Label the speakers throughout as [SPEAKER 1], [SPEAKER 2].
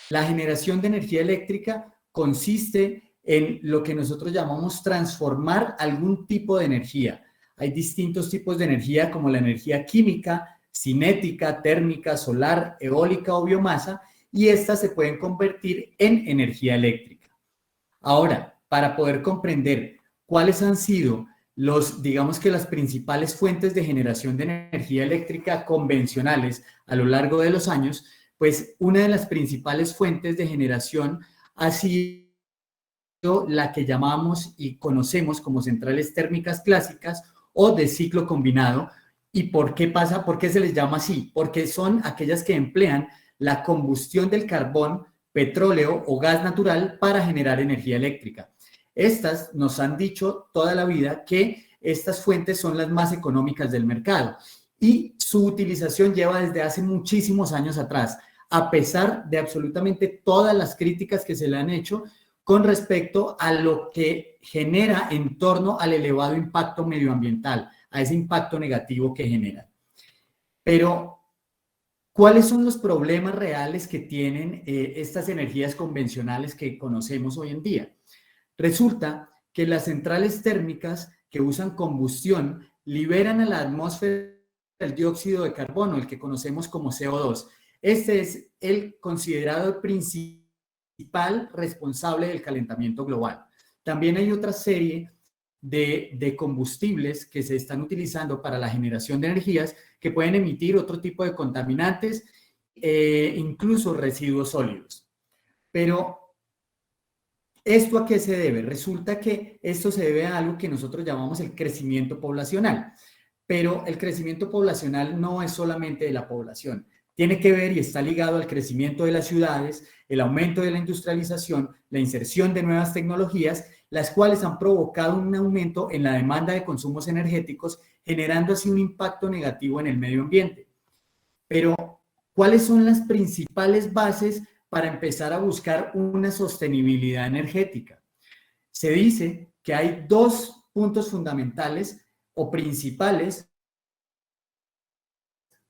[SPEAKER 1] La generación de energía eléctrica consiste en lo que nosotros llamamos transformar algún tipo de energía. Hay distintos tipos de energía como la energía química, cinética, térmica, solar, eólica o biomasa, y estas se pueden convertir en energía eléctrica. Ahora, para poder comprender cuáles han sido digamos que las principales fuentes de generación de energía eléctrica convencionales a lo largo de los años, pues una de las principales fuentes de generación ha sido la que llamamos y conocemos como centrales térmicas clásicas o de ciclo combinado. ¿Y por qué pasa? ¿Por qué se les llama así? Porque son aquellas que emplean la combustión del carbón, petróleo o gas natural para generar energía eléctrica. Estas nos han dicho toda la vida que estas fuentes son las más económicas del mercado y su utilización lleva desde hace muchísimos años atrás, a pesar de absolutamente todas las críticas que se le han hecho con respecto a lo que genera en torno al elevado impacto medioambiental, a ese impacto negativo que genera. Pero, ¿cuáles son los problemas reales que tienen estas energías convencionales que conocemos hoy en día? Resulta que las centrales térmicas que usan combustión liberan a la atmósfera el dióxido de carbono, el que conocemos como CO2. Este es el considerado principal responsable del calentamiento global. También hay otra serie de combustibles que se están utilizando para la generación de energías que pueden emitir otro tipo de contaminantes, incluso residuos sólidos. Pero, ¿esto a qué se debe? Resulta que esto se debe a algo que nosotros llamamos el crecimiento poblacional. Pero el crecimiento poblacional no es solamente de la población. Tiene que ver y está ligado al crecimiento de las ciudades, el aumento de la industrialización, la inserción de nuevas tecnologías, las cuales han provocado un aumento en la demanda de consumos energéticos, generando así un impacto negativo en el medio ambiente. Pero, ¿cuáles son las principales bases para empezar a buscar una sostenibilidad energética? Se dice que hay dos puntos fundamentales o principales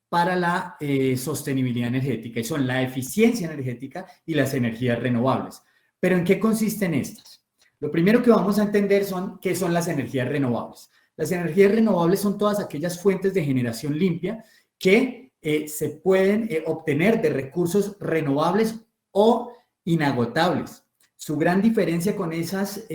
[SPEAKER 1] para la sostenibilidad energética, y son la eficiencia energética y las energías renovables. ¿Pero en qué consisten estas? Lo primero que vamos a entender son qué son las energías renovables. Las energías renovables son todas aquellas fuentes de generación limpia que se pueden obtener de recursos renovables o inagotables. Su gran diferencia con esas,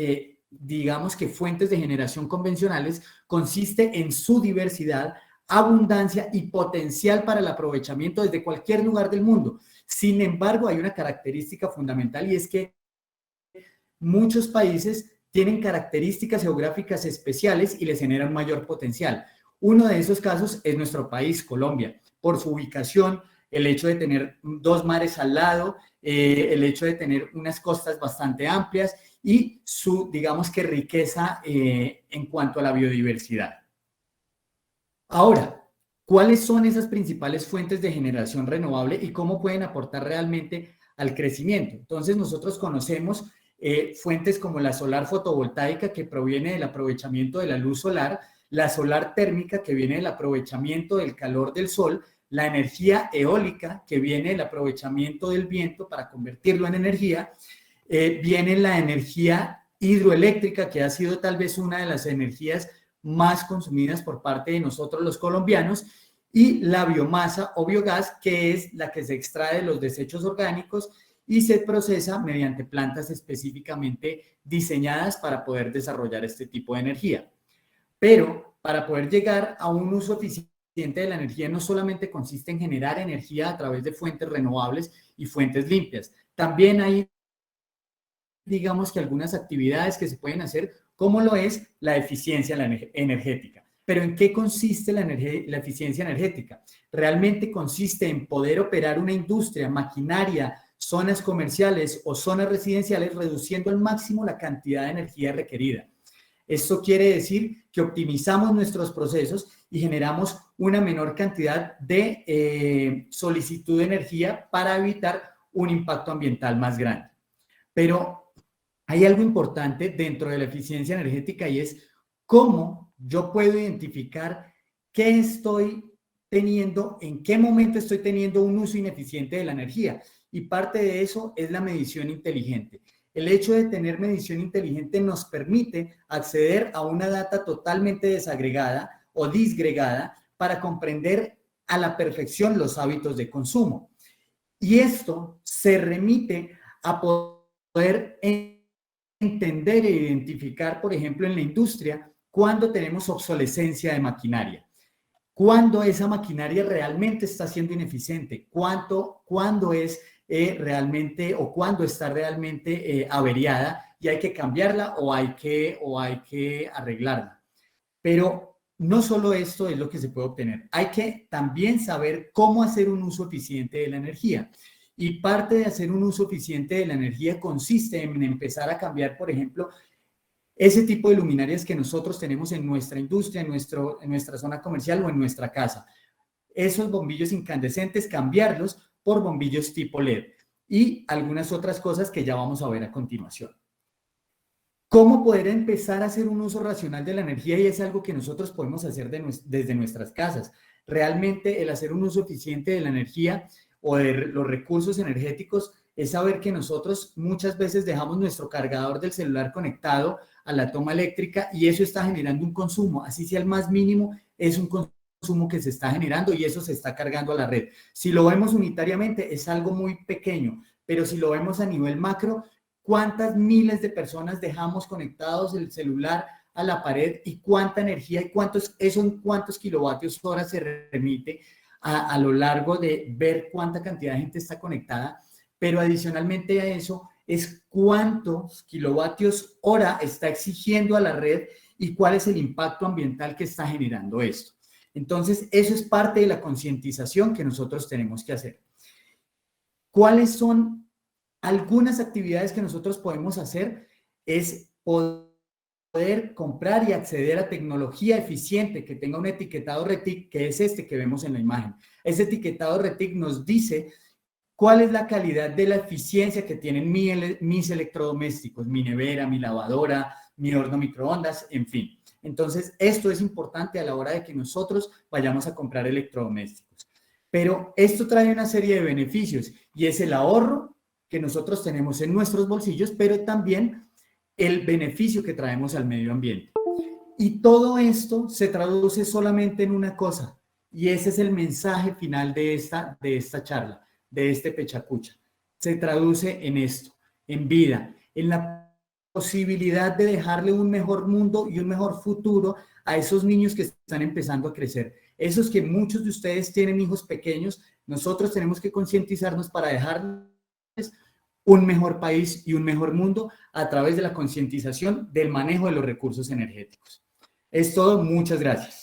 [SPEAKER 1] digamos que fuentes de generación convencionales, consiste en su diversidad, abundancia y potencial para el aprovechamiento desde cualquier lugar del mundo. Sin embargo, hay una característica fundamental y es que muchos países tienen características geográficas especiales y les generan mayor potencial. Uno de esos casos es nuestro país, Colombia, por su ubicación, el hecho de tener dos mares al lado, el hecho de tener unas costas bastante amplias y su, digamos que, riqueza en cuanto a la biodiversidad. Ahora, ¿cuáles son esas principales fuentes de generación renovable y cómo pueden aportar realmente al crecimiento? Entonces, nosotros conocemos fuentes como la solar fotovoltaica, que proviene del aprovechamiento de la luz solar, la solar térmica, que viene del aprovechamiento del calor del sol, la energía eólica, que viene del aprovechamiento del viento para convertirlo en energía, viene la energía hidroeléctrica, que ha sido tal vez una de las energías más consumidas por parte de nosotros los colombianos, y la biomasa o biogás, que es la que se extrae de los desechos orgánicos y se procesa mediante plantas específicamente diseñadas para poder desarrollar este tipo de energía. Pero para poder llegar a un uso eficiente de la energía, no solamente consiste en generar energía a través de fuentes renovables y fuentes limpias, también hay, digamos que, algunas actividades que se pueden hacer, como lo es la eficiencia energética. ¿Pero en qué consiste la eficiencia energética? Realmente consiste en poder operar una industria, maquinaria, zonas comerciales o zonas residenciales, reduciendo al máximo la cantidad de energía requerida. Esto quiere decir que optimizamos nuestros procesos y generamos una menor cantidad de solicitud de energía para evitar un impacto ambiental más grande. Pero hay algo importante dentro de la eficiencia energética y es cómo yo puedo identificar qué estoy teniendo, en qué momento estoy teniendo un uso ineficiente de la energía. y parte de eso es la medición inteligente. El hecho de tener medición inteligente nos permite acceder a una data totalmente desagregada o disgregada para comprender a la perfección los hábitos de consumo. Y esto se remite a poder entender e identificar, por ejemplo, en la industria, cuando tenemos obsolescencia de maquinaria, cuando esa maquinaria realmente está siendo ineficiente, cuándo es realmente o cuándo está realmente averiada y hay que cambiarla o hay que arreglarla. Pero no solo esto es lo que se puede obtener, hay que también saber cómo hacer un uso eficiente de la energía. Y parte de hacer un uso eficiente de la energía consiste en empezar a cambiar, por ejemplo, ese tipo de luminarias que nosotros tenemos en nuestra industria, en nuestra zona comercial o en nuestra casa. Esos bombillos incandescentes, cambiarlos por bombillos tipo LED y algunas otras cosas que ya vamos a ver a continuación. ¿Cómo poder empezar a hacer un uso racional de la energía? Y es algo que nosotros podemos hacer desde nuestras casas. Realmente el hacer un uso eficiente de la energía o de los recursos energéticos es saber que nosotros muchas veces dejamos nuestro cargador del celular conectado a la toma eléctrica y eso está generando un consumo, así sea el más mínimo, es un consumo que se está generando y eso se está cargando a la red. Si lo vemos unitariamente es algo muy pequeño, pero si lo vemos a nivel macro, ¿cuántas miles de personas dejamos conectados el celular a la pared y cuánta energía y cuántos kilovatios hora se remite a lo largo de ver cuánta cantidad de gente está conectada? Pero adicionalmente a eso es cuántos kilovatios hora está exigiendo a la red y cuál es el impacto ambiental que está generando esto. Entonces, eso es parte de la concientización que nosotros tenemos que hacer. ¿Cuáles son algunas actividades que nosotros podemos hacer? Es poder comprar y acceder a tecnología eficiente que tenga un etiquetado RETIC, que es este que vemos en la imagen. Ese etiquetado RETIC nos dice cuál es la calidad de la eficiencia que tienen mis electrodomésticos, mi nevera, mi lavadora, mi horno microondas, en fin. Entonces, esto es importante a la hora de que nosotros vayamos a comprar electrodomésticos. Pero esto trae una serie de beneficios y es el ahorro que nosotros tenemos en nuestros bolsillos, pero también el beneficio que traemos al medio ambiente. Y todo esto se traduce solamente en una cosa, y ese es el mensaje final de esta charla, de este Pechacucha. Se traduce en esto, en vida, en la posibilidad de dejarle un mejor mundo y un mejor futuro a esos niños que están empezando a crecer. Esos que muchos de ustedes tienen hijos pequeños, nosotros tenemos que concientizarnos para dejarles un mejor país y un mejor mundo a través de la concientización del manejo de los recursos energéticos. Es todo, muchas gracias.